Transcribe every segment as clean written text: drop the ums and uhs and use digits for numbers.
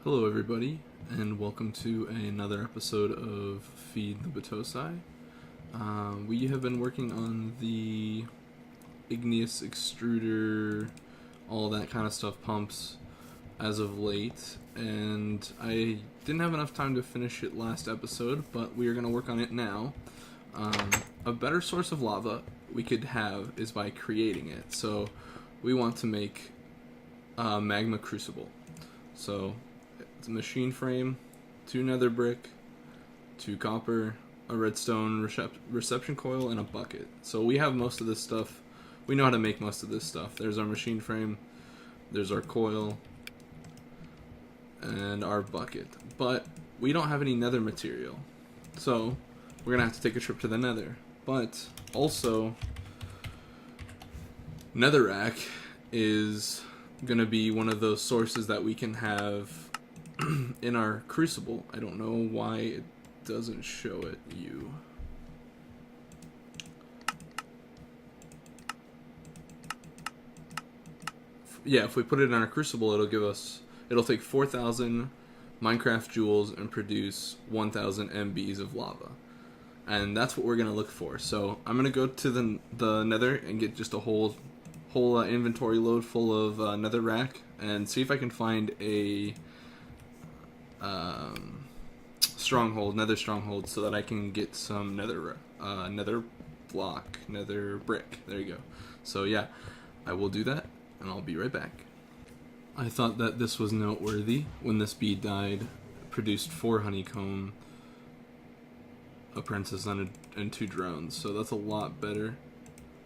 Hello everybody, and welcome to another episode of Feed the Battosai. We have been working on the ingenious extruder, all that kind of stuff, pumps, as of late, and I didn't have enough time to finish it last episode, but we are going to work on it now. A better source of lava we could have is by creating it, so we want to make a magma crucible. So it's a machine frame, 2 nether brick, 2 copper, a redstone reception coil, and a bucket. So we have most of this stuff. We know how to make most of this stuff. There's our machine frame, there's our coil, and our bucket. But we don't have any nether material. So we're going to have to take a trip to the nether. But also, netherrack is going to be one of those sources that we can have in our crucible. I don't know why it doesn't show it you. Yeah, if we put it in our crucible, it'll take 4,000 Minecraft joules and produce 1,000 MBs of lava. And that's what we're going to look for. So I'm going to go to the nether and get just a whole inventory load full of netherrack and see if I can find a nether stronghold, so that I can get some nether block, nether brick. There you go. So yeah, I will do that, and I'll be right back. I thought that this was noteworthy. When this bee died, it produced 4 honeycomb, a princess, and 2 drones. So that's a lot better.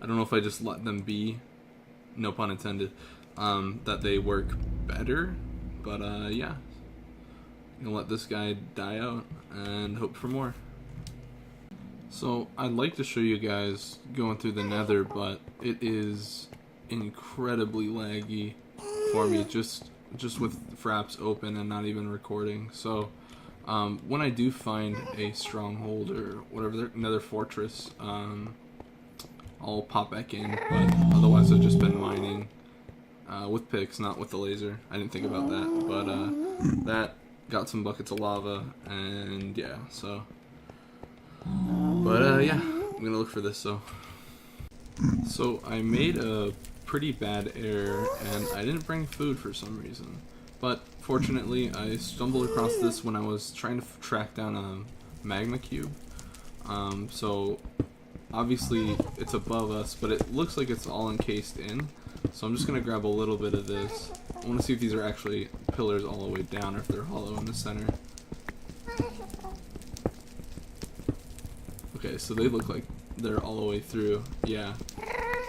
I don't know if I just let them be, no pun intended, that they work better, but yeah. I'm gonna let this guy die out and hope for more. So I'd like to show you guys going through the nether, but it is incredibly laggy for me just with fraps open and not even recording. So when I do find a stronghold or whatever, nether fortress, I'll pop back in, but otherwise I've just been mining with picks, not with the laser. I didn't think about that, but that got some buckets of lava, and yeah, so. But yeah, I'm gonna look for this, so. So I made a pretty bad error, and I didn't bring food for some reason. But fortunately, I stumbled across this when I was trying to track down a magma cube. So obviously it's above us, but it looks like it's all encased in. So I'm just gonna grab a little bit of this. I want to see if these are actually pillars all the way down, or if they're hollow in the center. Okay, so they look like they're all the way through. Yeah.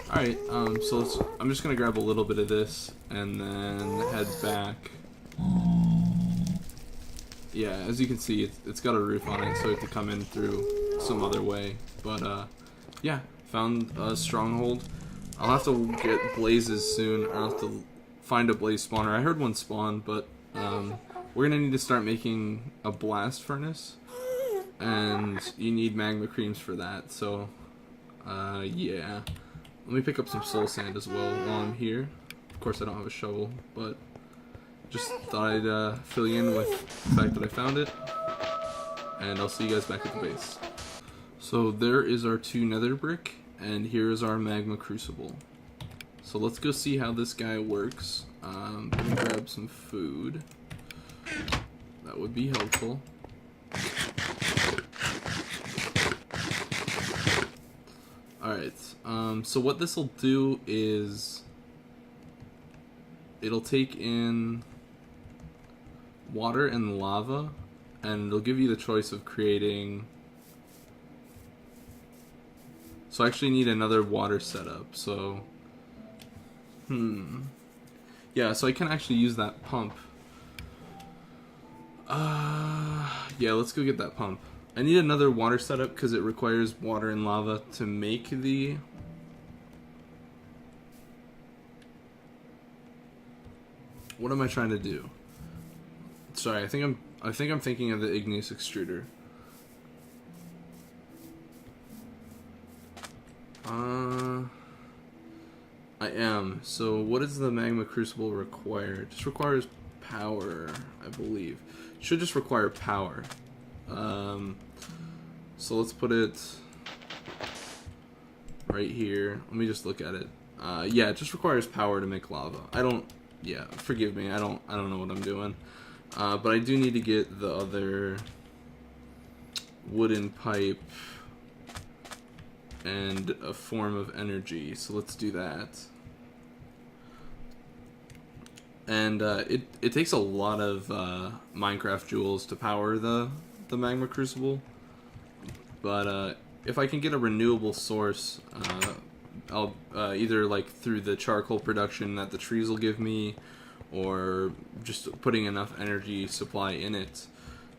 Alright, so I'm just gonna grab a little bit of this and then head back. Yeah, as you can see, it's got a roof on it, so we have to come in through some other way. But yeah, found a stronghold. I'll have to get blazes soon, or I'll have to find a blaze spawner. I heard one spawn, but we're gonna need to start making a blast furnace, and you need magma creams for that. So yeah, let me pick up some soul sand as well while I'm here. Of course I don't have a shovel, but just thought I'd fill you in with the fact that I found it, and I'll see you guys back at the base. So there is our 2 nether brick, and here is our magma crucible. So let's go see how this guy works. I'm gonna grab some food. That would be helpful. Alright, so what this will do is it'll take in water and lava, and it'll give you the choice of creating. So I actually need another water setup, so yeah, so I can actually use that pump. Yeah, let's go get that pump. I need another water setup because it requires water and lava to make the. What am I trying to do? Sorry, I think I'm thinking of the igneous extruder. I am. So what does the magma crucible require? It just requires power, I believe. Should just require power. So let's put it right here. Let me just look at it. Yeah, it just requires power to make lava. Yeah, forgive me. I don't know what I'm doing. But I do need to get the other wooden pipe and a form of energy. So let's do that. And it takes a lot of Minecraft jewels to power the magma crucible. But if I can get a renewable source, I'll either like through the charcoal production that the trees will give me, or just putting enough energy supply in it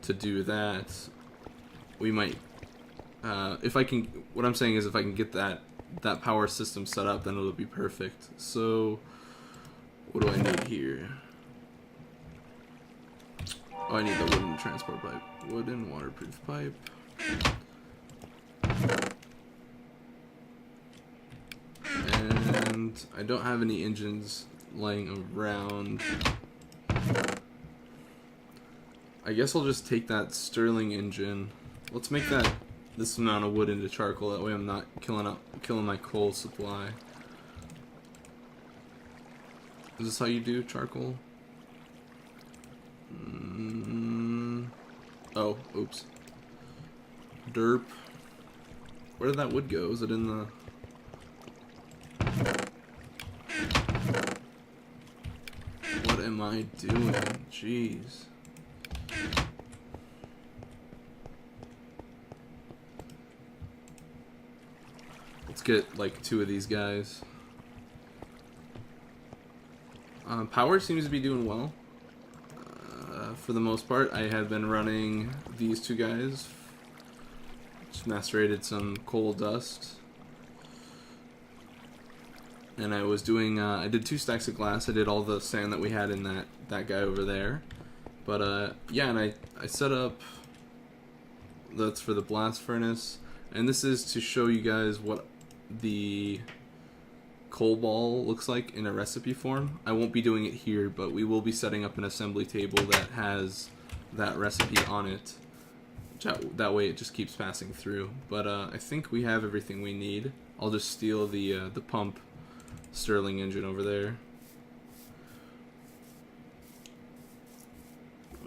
to do that, we might. If I can, what I'm saying is, if I can get that power system set up, then it'll be perfect. So, what do I need here? Oh, I need the wooden transport pipe, wooden waterproof pipe. And I don't have any engines laying around. I guess I'll just take that Stirling engine. Let's make this amount of wood into charcoal. That way I'm not killing my coal supply. Is this how you do charcoal? Oh, oops. Derp. Where did that wood go? Is it in the... What am I doing? Jeez. Let's get like 2 of these guys. Power seems to be doing well. For the most part, I have been running these 2 guys. Just macerated some coal dust. And I was doing, I did 2 stacks of glass. I did all the sand that we had in that guy over there. But, yeah, and I set up, that's for the blast furnace. And this is to show you guys what the coal ball looks like in a recipe form. I won't be doing it here, but we will be setting up an assembly table that has that recipe on it. That way it just keeps passing through. But, I think we have everything we need. I'll just steal the pump Stirling engine over there.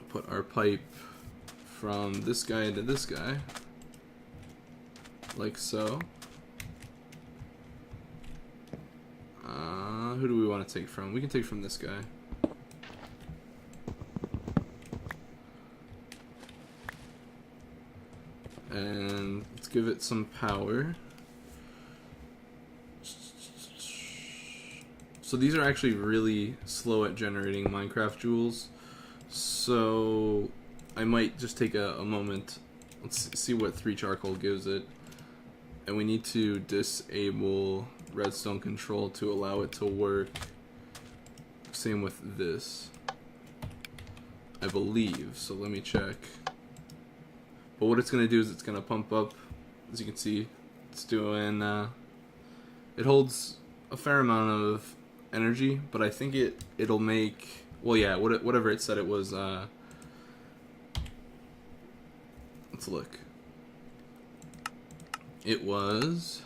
Put our pipe from this guy into this guy, like so. Who do we want to take from? We can take from this guy. And let's give it some power. So these are actually really slow at generating Minecraft jewels. So I might just take a moment. Let's see what 3 charcoal gives it. And we need to disable redstone control to allow it to work. Same with this, I believe. So let me check. But what it's going to do is it's going to pump up. As you can see, it's doing, it holds a fair amount of energy, but I think it'll make, well, yeah, whatever it said it was. Let's look. It was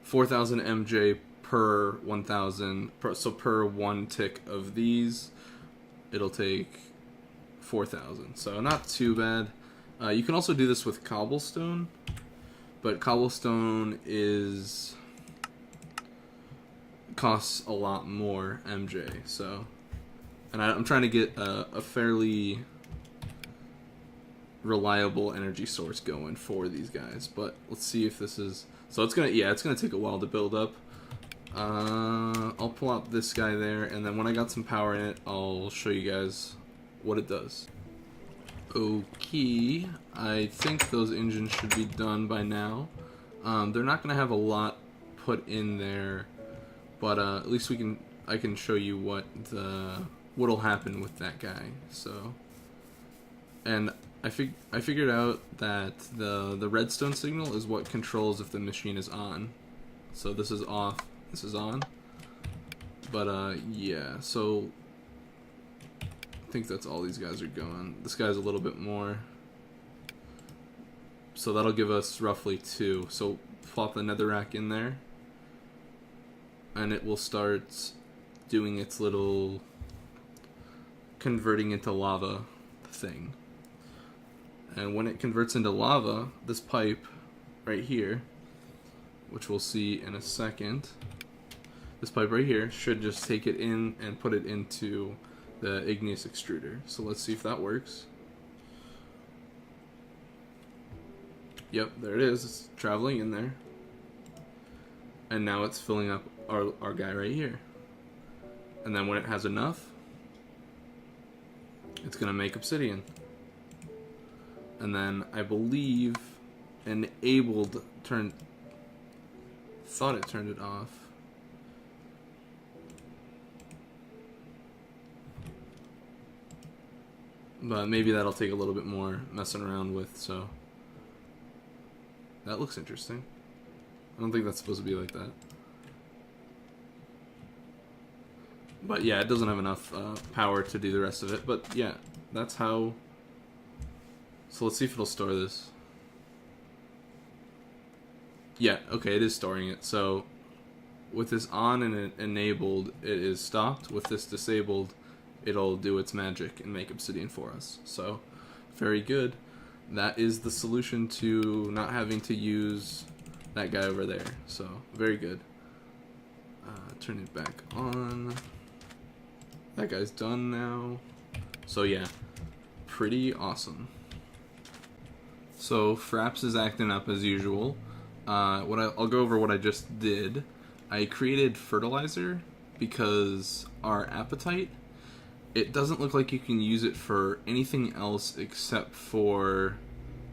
4,000 MJ per 1,000. So per 1 tick of these, it'll take 4,000. So not too bad. You can also do this with cobblestone, but cobblestone costs a lot more MJ. So, and I'm trying to get a fairly reliable energy source going for these guys. But let's see if this is. So it's gonna take a while to build up. I'll pull out this guy there, and then when I got some power in it, I'll show you guys what it does. Okay, I think those engines should be done by now. They're not gonna have a lot put in there, but at least I can show you what'll happen with that guy. So, and I figured out that the redstone signal is what controls if the machine is on. So this is off, this is on. But yeah, so think that's all these guys are going. This guy's a little bit more. So that'll give us roughly 2. So plop the netherrack in there. And it will start doing its little converting into lava thing. And when it converts into lava, this pipe right here, which we'll see in a second, this pipe right here should just take it in and put it into the igneous extruder. So let's see if that works. Yep, there it is. It's traveling in there. And now it's filling up our guy right here. And then when it has enough, it's going to make obsidian. And then I believe enabled turned... Thought it turned it off. But maybe that'll take a little bit more messing around with, so... That looks interesting. I don't think that's supposed to be like that. But yeah, it doesn't have enough power to do the rest of it. But yeah, that's how... So let's see if it'll store this. Yeah, okay, it is storing it. So with this on and enabled, it is stopped. With this disabled, it'll do its magic and make obsidian for us. So, very good. That is the solution to not having to use that guy over there. So, very good. Turn it back on. That guy's done now. So yeah, pretty awesome. So Fraps is acting up as usual. I'll go over what I just did. I created fertilizer because our apatite, it doesn't look like you can use it for anything else except for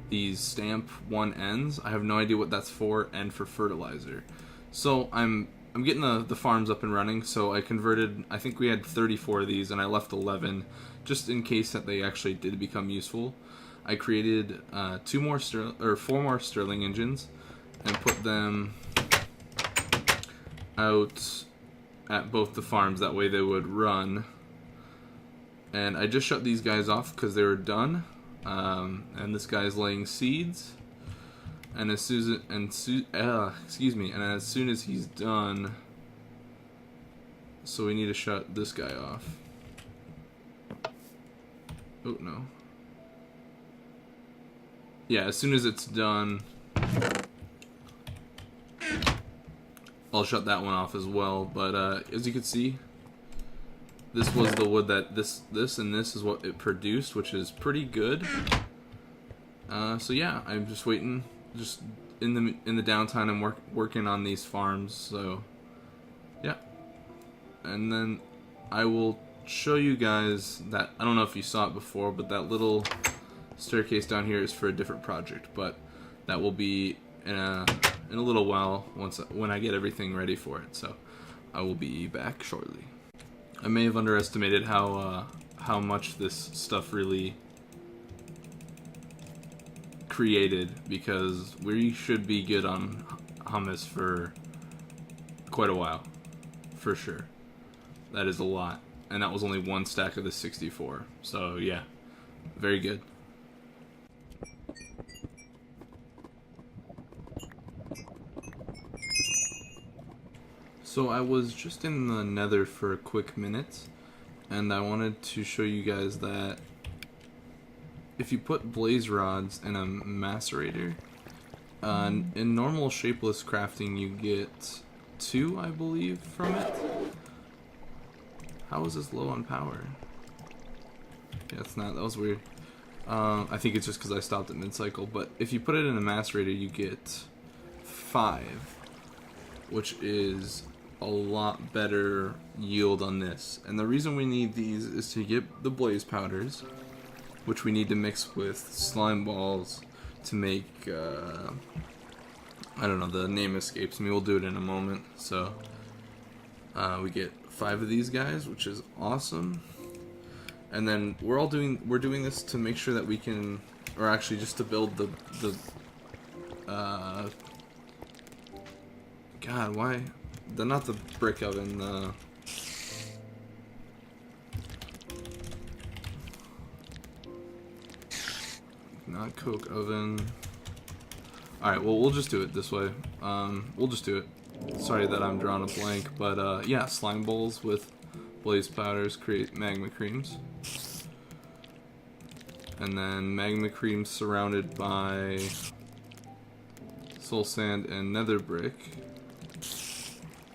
these stamp 1 ends. I have no idea what that's for, and for fertilizer. So I'm getting the farms up and running, so I converted, I think we had 34 of these, and I left 11, just in case that they actually did become useful. I created 4 more Stirling engines, and put them out at both the farms, that way they would run. And I just shut these guys off because they were done. And this guy's laying seeds. And as soon as he's done, so we need to shut this guy off. Oh no. Yeah, as soon as it's done, I'll shut that one off as well. But as you can see, this was the wood that this and this is what it produced, which is pretty good. So yeah, I'm just waiting, just in the downtime. I'm working on these farms. So yeah, and then I will show you guys that. I don't know if you saw it before, but that little staircase down here is for a different project. But that will be in a little while when I get everything ready for it. So I will be back shortly. I may have underestimated how much this stuff really created, because we should be good on hummus for quite a while, for sure. That is a lot, and that was only 1 stack of the 64. So yeah, very good. So I was just in the Nether for a quick minute, and I wanted to show you guys that if you put blaze rods in a macerator, in normal shapeless crafting you get 2, I believe, from it. How is this low on power? Yeah, it's not. That was weird. I think it's just because I stopped at mid-cycle, but if you put it in a macerator you get 5, which is a lot better yield on this. And the reason we need these is to get the blaze powders, which we need to mix with slime balls to make, I don't know, the name escapes me, we'll do it in a moment. So we get 5 of these guys, which is awesome. And then we're doing this to make sure that we can, or actually just to build the God, why? Not the brick oven, not coke oven. Alright, well, we'll just do it this way. We'll just do it. Sorry that I'm drawing a blank, but yeah, slime bowls with blaze powders create magma creams. And then magma creams surrounded by soul sand and nether brick.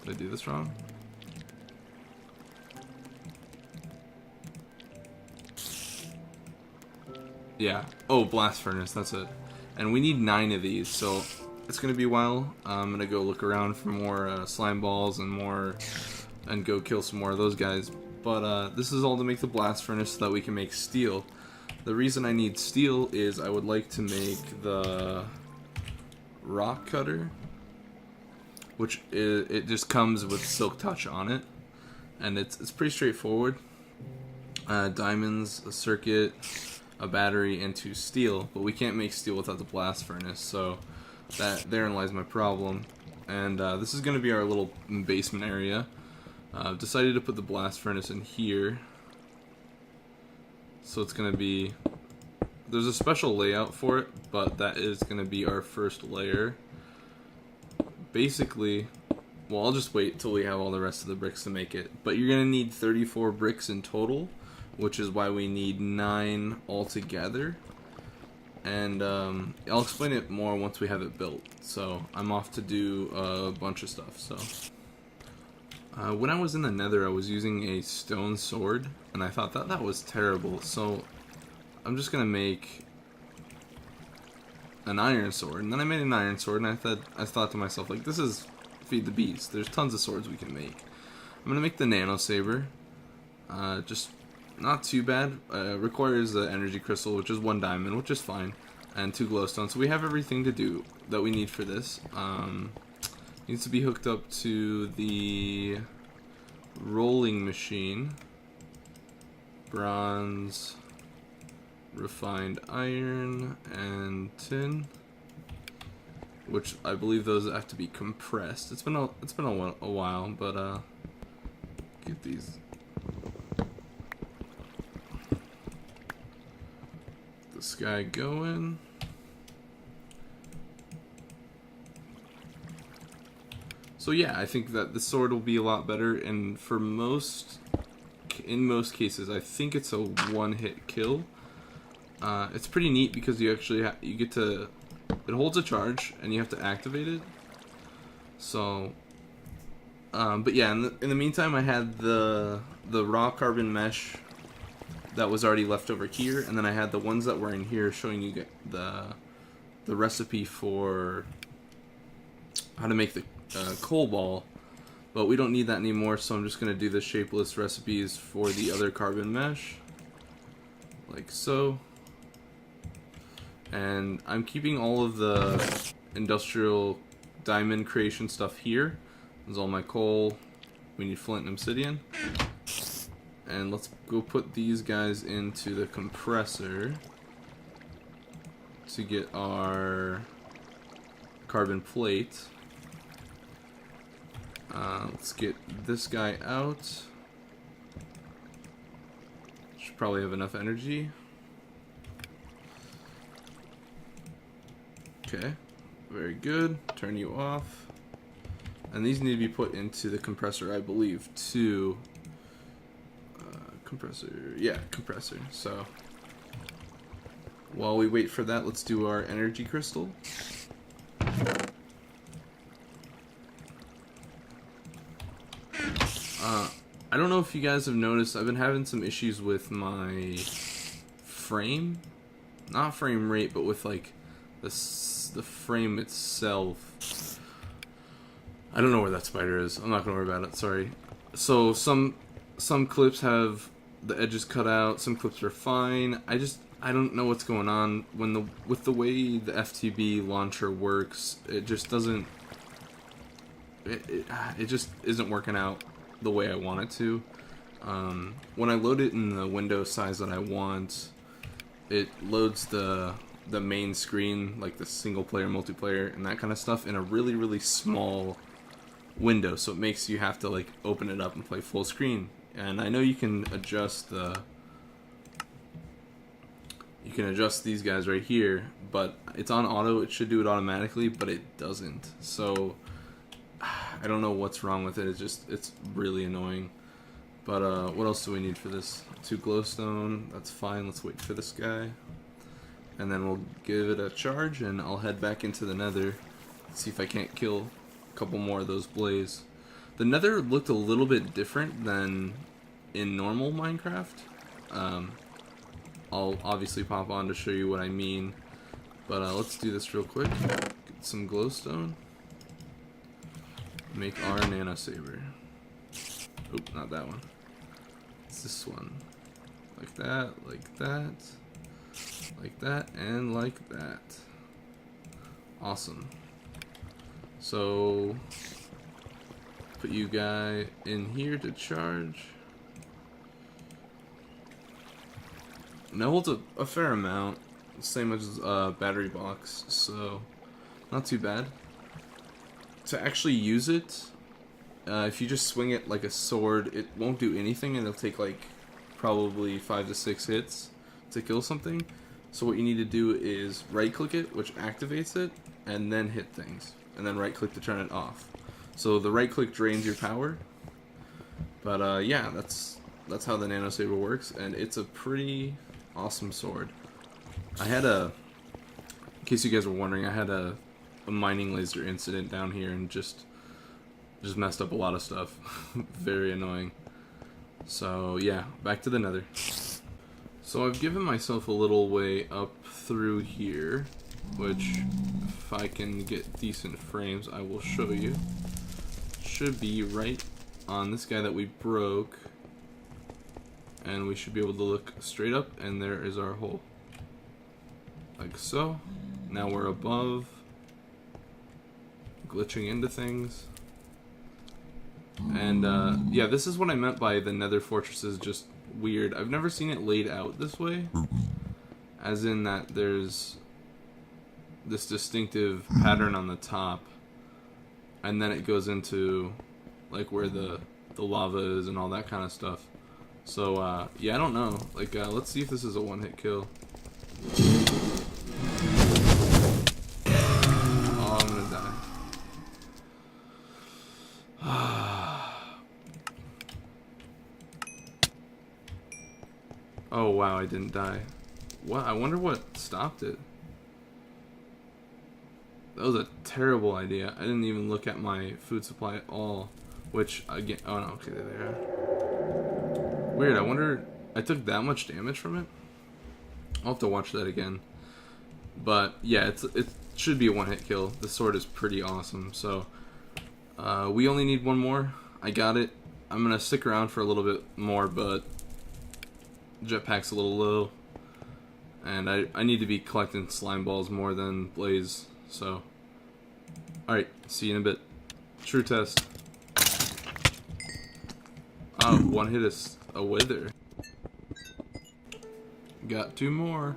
Did I do this wrong? Yeah. Oh, blast furnace, that's it. And we need 9 of these, so it's gonna be a while. I'm gonna go look around for more slime balls and go kill some more of those guys. But this is all to make the blast furnace so that we can make steel. The reason I need steel is I would like to make the rock cutter, which it just comes with silk touch on it, and it's pretty straightforward. Diamonds, a circuit, a battery, and 2 steel, but we can't make steel without the blast furnace, so therein lies my problem. And this is going to be our little basement area. I've decided to put the blast furnace in here, so it's going to be, there's a special layout for it, but that is going to be our first layer. Basically, well, I'll just wait till we have all the rest of the bricks to make it, but you're going to need 34 bricks in total, which is why we need 9 altogether. And I'll explain it more once we have it built. So I'm off to do a bunch of stuff. So when I was in the Nether, I was using a stone sword, and I thought that was terrible. So I'm just gonna make an iron sword, and then I made an iron sword, and I thought to myself, like, this is feed the beast. There's tons of swords we can make. I'm gonna make the nano saber. Just not too bad. Requires the energy crystal, which is 1 diamond, which is fine, and 2 glowstone. So we have everything to do that we need for this. Needs to be hooked up to the rolling machine. Bronze, refined iron, and tin, which I believe those have to be compressed. It's been a while, but get these. This guy going. So yeah, I think that the sword will be a lot better, and in most cases, I think it's a 1-hit kill. It's pretty neat because you actually you get to, it holds a charge and you have to activate it. So, but yeah, in the meantime, I had the raw carbon mesh that was already left over here, and then I had the ones that were in here showing you the recipe for how to make the coal ball, but we don't need that anymore, so I'm just going to do the shapeless recipes for the other carbon mesh, like so. And I'm keeping all of the industrial diamond creation stuff here. There's all my coal. We need flint and obsidian. And let's go put these guys into the compressor to get our carbon plate. Let's get this guy out. Should probably have enough energy. Okay, very good. Turn you off. And these need to be put into the compressor, I believe, too. Compressor, yeah, compressor. So while we wait for that, let's do our energy crystal. I don't know if you guys have noticed, I've been having some issues with my frame, not frame rate, but with like the frame itself. I don't know where that spider is. I'm not gonna worry about it. Sorry. So some clips have the edges cut out. Some clips are fine. I don't know what's going on with the way the FTB launcher works. It just doesn't. It just isn't working out the way I want it to. When I load it in the window size that I want, it loads the main screen, like the single player, multiplayer, and that kind of stuff in a really, really small window, so it makes you have to like open it up and play full screen. And I know you can adjust the can adjust these guys right here, but it's on auto. It should do it automatically, but it doesn't. So I don't know what's wrong with it. It's really annoying. But what else do we need for this? 2 glowstone. That's fine. Let's wait for this guy, and then we'll give it a charge, and I'll head back into the Nether. See if I can't kill a couple more of those blaze. The Nether looked a little bit different than in normal Minecraft. I'll obviously pop on to show you what I mean, but let's do this real quick. Get some glowstone. Make our nano saber. Oop, not that one. It's this one. Like that, like that, like that, and like that. Awesome. So put you guy in here to charge. Now holds a fair amount, same as battery box, so not too bad. To actually use it, if you just swing it like a sword, it won't do anything, and it'll take like probably 5 to 6 hits to kill something. So what you need to do is right click it, which activates it, and then hit things, and then right click to turn it off. So the right click drains your power, but yeah, that's how the nano saber works, and it's a pretty awesome sword. I had in case you guys were wondering, I had a mining laser incident down here and just messed up a lot of stuff. Very annoying. So yeah, back to the Nether. So I've given myself a little way up through here, which if I can get decent frames, I will show you. Should be right on this guy that we broke, and we should be able to look straight up, and there is our hole. Like so. Now we're above, glitching into things. And yeah, this is what I meant by the Nether fortress is just weird. I've never seen it laid out this way, as in that there's this distinctive pattern on the top, and then it goes into like where the lava is and all that kind of stuff. So yeah, I don't know. Like let's see if this is a one-hit kill. Oh, I'm gonna die. Oh wow, I didn't die. What? I wonder what stopped it. That was a terrible idea. I didn't even look at my food supply at all. Which, again, oh no, okay, there they are. Weird, I wonder, I took that much damage from it? I'll have to watch that again. But, yeah, it should be a one-hit kill. The sword is pretty awesome, so we only need one more. I got it. I'm gonna stick around for a little bit more, but jetpack's a little low. And I need to be collecting slime balls more than blaze, so. Alright, see you in a bit. True test. Oh, one hit is a wither. Got 2 more.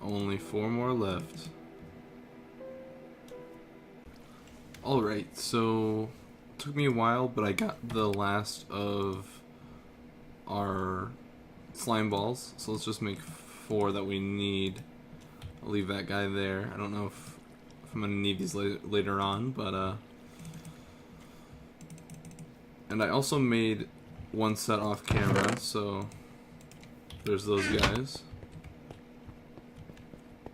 Only 4 more left. Alright, so took me a while, but I got the last of our slime balls. So let's just make 4 that we need. I'll leave that guy there. I don't know if I'm gonna need these later on, but and I also made 1 set off camera, so there's those guys.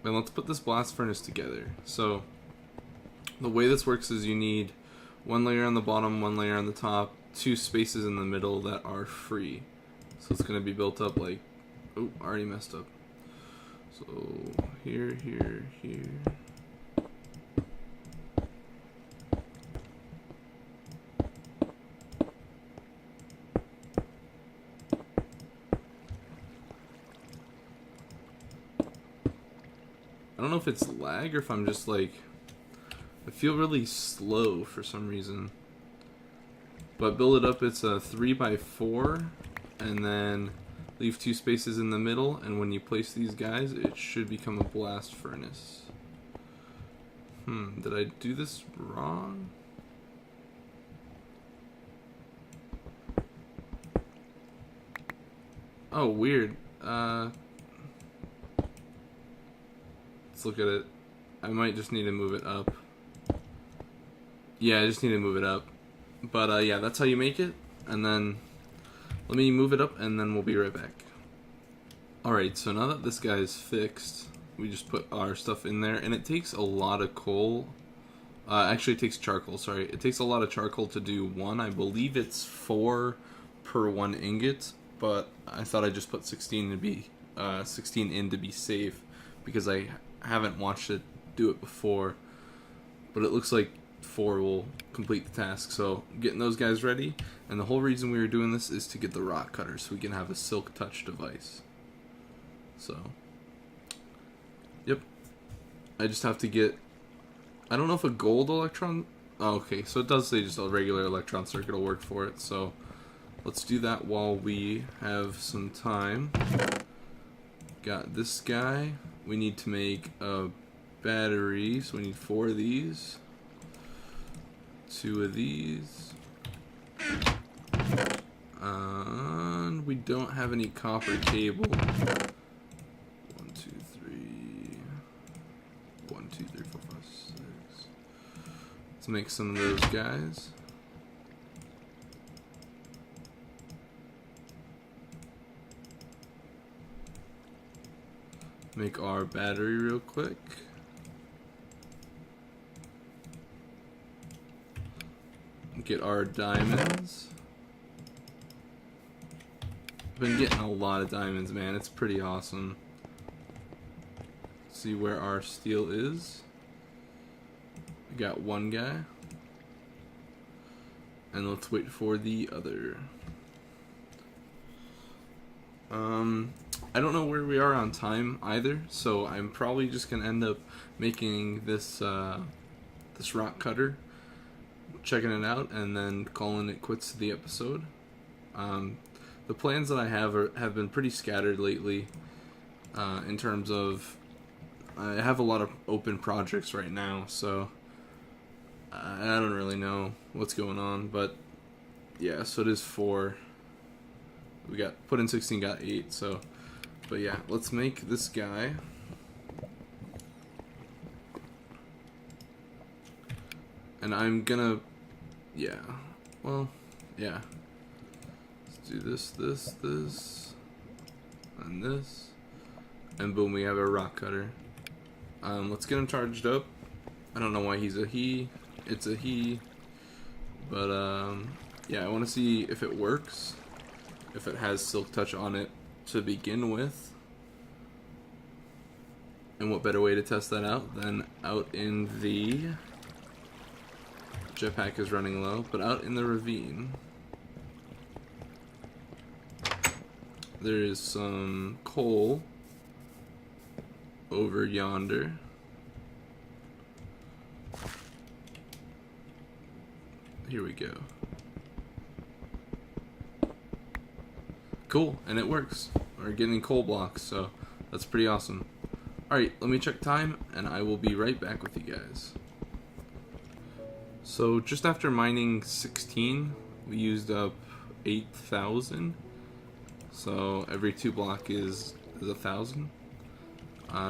And let's put this blast furnace together. So the way this works is you need 1 layer on the bottom, 1 layer on the top, 2 spaces in the middle that are free. So it's gonna be built up like, oh, already messed up. So here, here, here. I don't know if it's lag or if I'm just like, I feel really slow for some reason. But build it up, it's a 3x4, and then leave 2 spaces in the middle, and when you place these guys, it should become a blast furnace. Did I do this wrong? Oh, weird. Let's look at it. I might just need to move it up. Yeah, I just need to move it up. But yeah, that's how you make it. And then let me move it up and then we'll be right back. Alright, so now that this guy is fixed, we just put our stuff in there, and it takes a lot of coal. Actually, it takes charcoal, sorry. It takes a lot of charcoal to do one. I believe it's 4 per 1 ingot, but I thought I'd just put 16 to be 16 in to be safe, because I haven't watched it do it before. But it looks like 4 will complete the task, so getting those guys ready. And the whole reason we were doing this is to get the rock cutter, so we can have a silk touch device. So, yep. I just have to get, I don't know if a gold electron, oh, okay, so it does say just a regular electron circuit will work for it, so let's do that while we have some time. Got this guy. We need to make a battery, so we need 4 of these, 2 of these, and we don't have any copper cable. 1, 2, 3, 4, 5, 6. Let's make some of those guys. Make our battery real quick. Get our diamonds. I've been getting a lot of diamonds, man. It's pretty awesome. See where our steel is. We got one guy. And let's wait for the other. I don't know where we are on time either, so I'm probably just gonna end up making this this rock cutter, checking it out, and then calling it quits to the episode. The plans that I have been pretty scattered lately, in terms of I have a lot of open projects right now, so I don't really know what's going on, but yeah, so it is 4. We got put in 16, got 8, so, but yeah, let's make this guy. And I'm gonna, yeah, well, yeah. Let's do this, and this, and boom, we have a rock cutter. Let's get him charged up. I don't know why he's a he. It's a he. But, yeah, I want to see if it works. If it has silk touch on it to begin with. And what better way to test that out than out in the jetpack is running low, but out in the ravine. There is some coal over yonder. Here we go. Cool, and it works. We're getting coal blocks, so that's pretty awesome. Alright, let me check time, and I will be right back with you guys. So, just after mining 16, we used up 8,000. So, every 2 block is 1,000.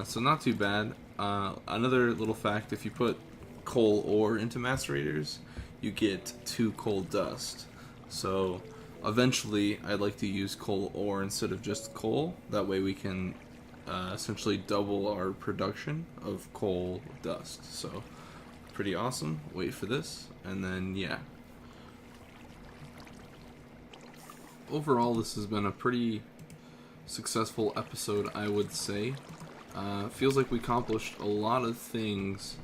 So, not too bad. Another little fact, if you put coal ore into macerators, you get 2 coal dust. So, eventually, I'd like to use coal ore instead of just coal. That way we can essentially double our production of coal dust. So, pretty awesome. Wait for this, and then, yeah. Overall, this has been a pretty successful episode, I would say. Feels like we accomplished a lot of things.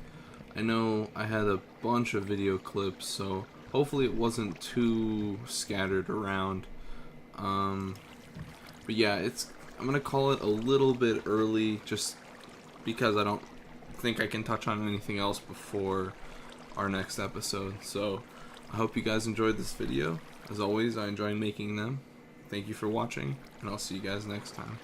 I know I had a bunch of video clips, so hopefully it wasn't too scattered around. But yeah, I'm gonna call it a little bit early, just because I don't think I can touch on anything else before our next episode. So I hope you guys enjoyed this video. As always, I enjoy making them. Thank you for watching, and I'll see you guys next time.